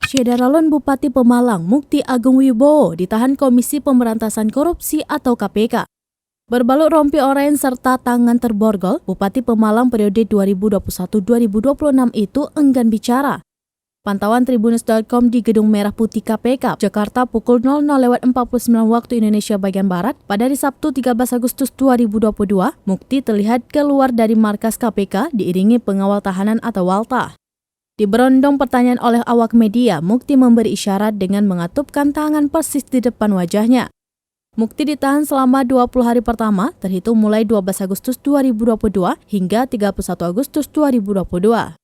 Syederalon Bupati Pemalang Mukti Agung Wibowo ditahan Komisi Pemberantasan Korupsi atau KPK. Berbalut rompi oranye serta tangan terborgol, Bupati Pemalang periode 2021-2026 itu enggan bicara. Pantauan Tribunnews.com di Gedung Merah Putih KPK, Jakarta pukul 00.49 waktu Indonesia bagian Barat, pada hari Sabtu 13 Agustus 2022, Mukti terlihat keluar dari markas KPK diiringi pengawal tahanan atau walta. Diberondong pertanyaan oleh awak media, Mukti memberi isyarat dengan mengatupkan tangan persis di depan wajahnya. Mukti ditahan selama 20 hari pertama, terhitung mulai 12 Agustus 2022 hingga 31 Agustus 2022.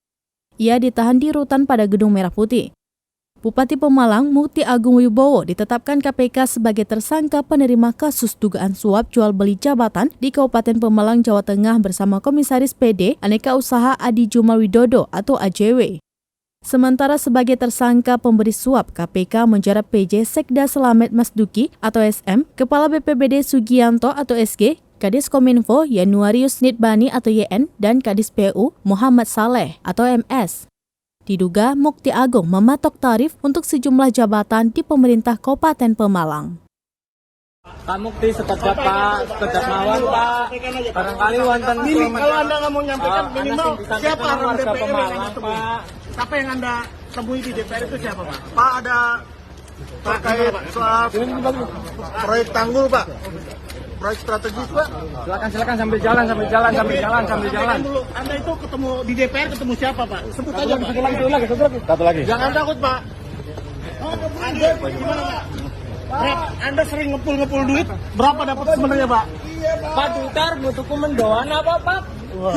Ia ditahan di rutan pada Gedung Merah Putih. Bupati Pemalang Mukti Agung Wibowo ditetapkan KPK sebagai tersangka penerima kasus dugaan suap jual beli jabatan di Kabupaten Pemalang, Jawa Tengah bersama Komisaris PD Aneka Usaha Adi Jumal Widodo atau AJW. Sementara sebagai tersangka pemberi suap, KPK menjerat PJ Sekda Slamet Masduki atau SM, Kepala BPBD Sugianto atau SG, Kadis Kominfo Yanuarius Nitbani atau YN, dan Kadis PU Muhammad Saleh atau MS. Diduga Mukti Agung mematok tarif untuk sejumlah jabatan di pemerintah Kabupaten Pemalang. Pak Mukti sekedap mawon Pak, barangkali wonten kalau Anda nggak mau nyampaikan minimal siapa orang warga DPR yang Pemalang Anda temui? Pak. Siapa yang Anda temui di DPR itu siapa Pak? Pak, ada terkait soal proyek tanggul Pak, proyek strategis Pak. Silakan sambil jalan. Dulu, Anda itu ketemu di DPR ketemu siapa Pak? Sebut aja Pak. Satu lagi. Jangan takut Pak. Anda gimana Pak? Anda sering ngepul duit, berapa dapat sebenarnya Pak? Pak Dutar butuh mendoan apa Pak? Wah.